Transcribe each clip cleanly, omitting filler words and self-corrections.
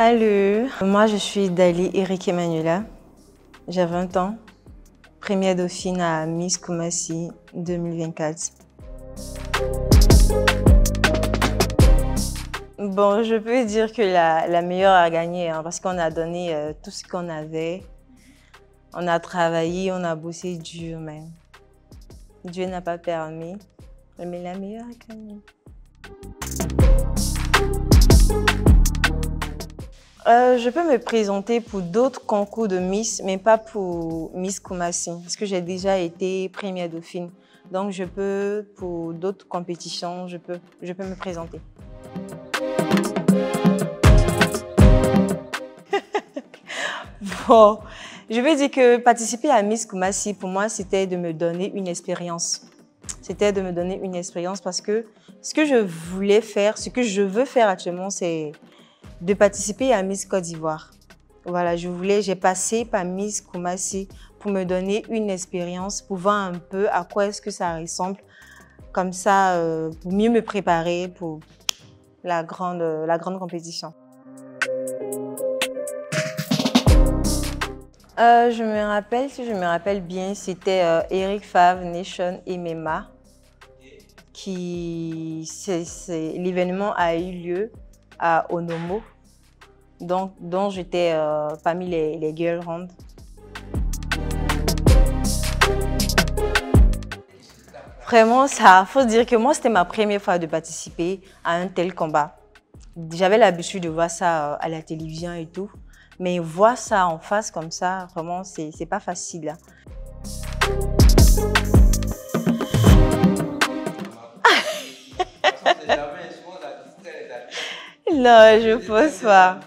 Salut, moi je suis Dali Eric Emmanuela, j'ai 20 ans, première dauphine à Miss Koumassi 2024. Bon, je peux dire que la meilleure a gagné hein, parce qu'on a donné tout ce qu'on avait. On a travaillé, on a bossé dur même. Dieu n'a pas permis, mais la meilleure a gagné. Je peux me présenter pour d'autres concours de Miss, mais pas pour Miss Koumassi, parce que j'ai déjà été première dauphine. Donc, pour d'autres compétitions, je peux me présenter. Bon, je veux dire que participer à Miss Koumassi, pour moi, c'était de me donner une expérience. C'était de me donner une expérience parce que ce que je voulais faire, ce que je veux faire actuellement, c'est de participer à Miss Côte d'Ivoire. Voilà, j'ai passé par Miss Koumassi pour me donner une expérience, pour voir un peu à quoi est-ce que ça ressemble, comme ça, pour mieux me préparer pour la grande compétition. Je me rappelle, si je me rappelle bien, c'était Eric Favre, Nation et Mema. L'événement a eu lieu à Onomo, dont j'étais parmi les girls round. Vraiment, ça, faut dire que moi, c'était ma première fois de participer à un tel combat. J'avais l'habitude de voir ça à la télévision et tout, mais voir ça en face comme ça, vraiment, c'est pas facile. Hein. Non, je pense pas.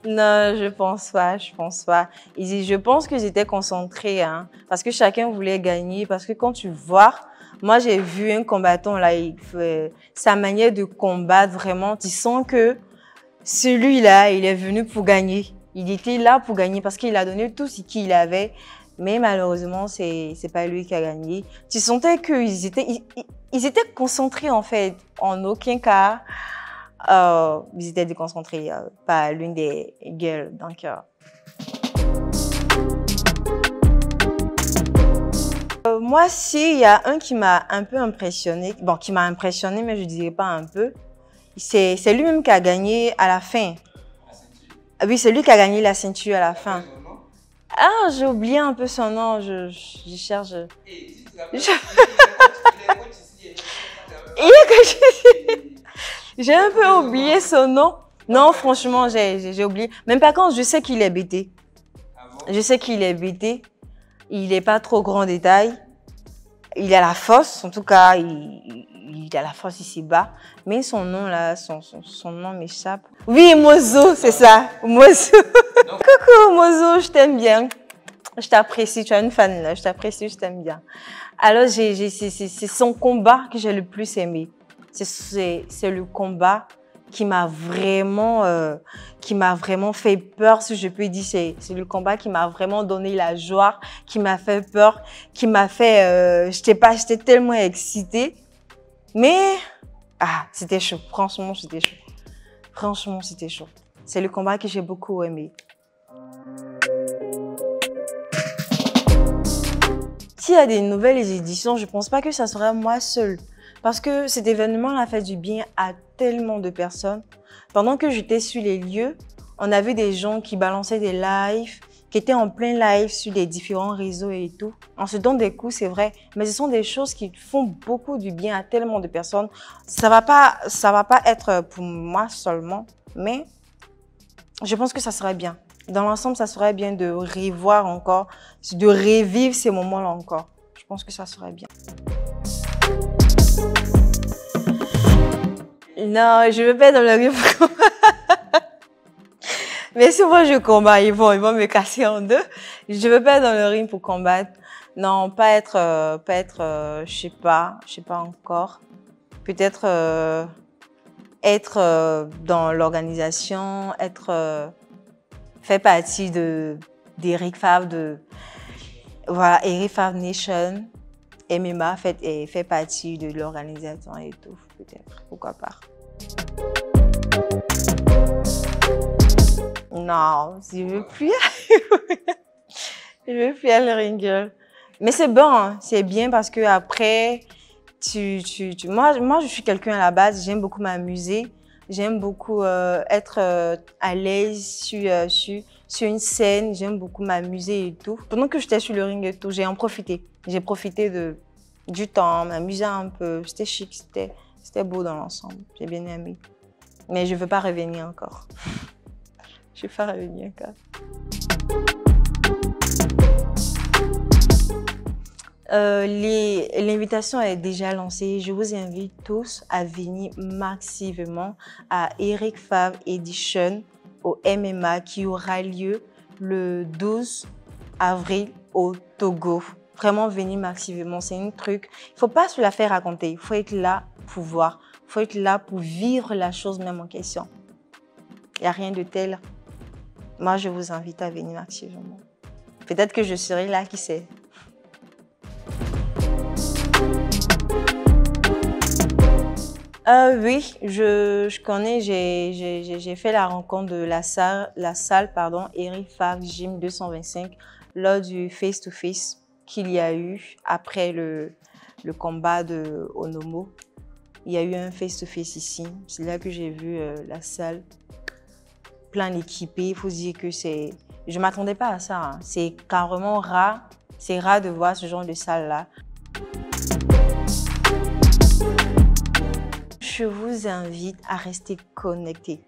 Non, je pense pas, je pense pas. Je pense que j'étais concentrée, hein, parce que chacun voulait gagner. Parce que quand tu vois, moi j'ai vu un combattant là, sa manière de combattre vraiment, tu sens que celui-là, il est venu pour gagner. Il était là pour gagner parce qu'il a donné tout ce qu'il avait. Mais malheureusement, c'est pas lui qui a gagné. Tu sentais qu'ils étaient concentrés en fait. En aucun cas, ils étaient déconcentrés par l'une des girls. Donc, moi, il y a un qui m'a un peu impressionné. Bon, qui m'a impressionné, mais je dirais pas un peu. C'est lui-même qui a gagné à la fin. Oui, c'est lui qui a gagné la ceinture à la fin. Ah, j'ai oublié un peu son nom, je cherche. J'ai un peu oublié son nom. Non, franchement, j'ai oublié. Même par contre, je sais qu'il est bêté. Je sais qu'il est bêté. Il n'est pas trop grand détail. Il a la force, en tout cas, il a la force ici-bas. Mais son nom, là, son nom m'échappe. Oui, Mozo, c'est ça. Mozo. Coucou, Mozo, je t'aime bien. Je t'apprécie, tu es une fan, là. Je t'apprécie, je t'aime bien. Alors, c'est son combat que j'ai le plus aimé. C'est le combat qui m'a vraiment fait peur, si je peux dire. C'est le combat qui m'a vraiment donné la joie, qui m'a fait peur, qui m'a fait... j'étais tellement excitée. Mais, c'était chaud. Franchement, c'était chaud. Franchement, c'était chaud. C'est le combat que j'ai beaucoup aimé. S'il y a des nouvelles éditions, je ne pense pas que ça sera moi seule. Parce que cet événement a fait du bien à tellement de personnes. Pendant que j'étais sur les lieux, on avait des gens qui balançaient des lives, qui étaient en plein live sur les différents réseaux et tout. On se donne des coups, c'est vrai, mais ce sont des choses qui font beaucoup du bien à tellement de personnes. Ça va pas être pour moi seulement, mais je pense que ça serait bien. Dans l'ensemble, ça serait bien de revoir encore, de revivre ces moments-là encore. Je pense que ça serait bien. Non, je ne veux pas être dans le ring pour combattre. Mais si moi je combats, ils vont me casser en deux. Je ne veux pas être dans le ring pour combattre. Non, pas être, je sais pas encore. Peut-être être dans l'organisation, faire partie d'Eric Favre, voilà, Eric Favre Nation. MMA fait partie de l'organisation et tout, peut-être, pourquoi pas. Non, je veux plus. Je veux plus aller ringle. Mais c'est bon, hein. C'est bien parce que après, moi, je suis quelqu'un à la base, j'aime beaucoup m'amuser. J'aime beaucoup être à l'aise sur une scène. J'aime beaucoup m'amuser et tout. Pendant que j'étais sur le ring et tout, j'ai en profité. J'ai profité du temps, m'amuser un peu. C'était chic, c'était beau dans l'ensemble. J'ai bien aimé. Mais je ne veux pas revenir encore. Je ne veux pas revenir encore. L'invitation est déjà lancée. Je vous invite tous à venir massivement à Eric Favre Edition au MMA qui aura lieu le 12 avril au Togo. Vraiment venir massivement, c'est un truc. Il ne faut pas se la faire raconter. Il faut être là pour voir. Il faut être là pour vivre la chose même en question. Il n'y a rien de tel. Moi, je vous invite à venir massivement. Peut-être que je serai là, qui sait. Oui, je connais, j'ai fait la rencontre de la salle Eric Favre Gym 225 lors du face-to-face qu'il y a eu après le combat de Onomo. Il y a eu un face-to-face ici. C'est là que j'ai vu la salle plein équipée. Il faut dire que c'est... Je ne m'attendais pas à ça. Hein. C'est carrément rare. C'est rare de voir ce genre de salle-là. Je vous invite à rester connectés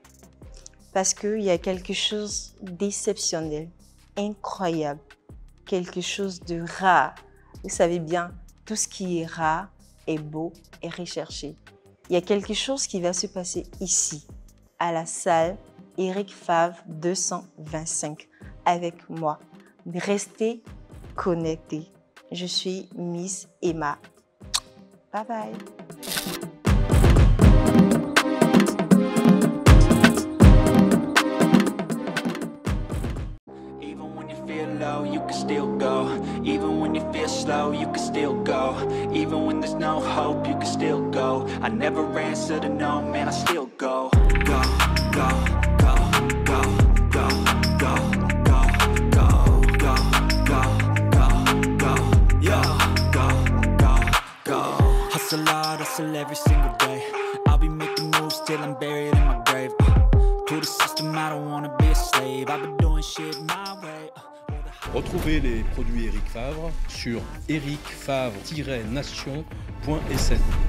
parce qu'il y a quelque chose d'exceptionnel, incroyable, quelque chose de rare. Vous savez bien, tout ce qui est rare est beau et recherché. Il y a quelque chose qui va se passer ici, à la salle Eric Favre 225, avec moi. Restez connectés. Je suis Miss Emma. Bye bye. You can still go. Even when you feel slow, you can still go. Even when there's no hope, you can still go. I never answer to no, man, I still go. Go, go, go, go, go, go, go, go, go, go, go, go, yeah, go, go, go. Hustle hard, hustle every single day. I'll be making moves till I'm buried in my grave. To the system, I don't wanna be a slave. I've been doing shit my way. Retrouvez les produits Eric Favre sur ericfavre-nation.sn.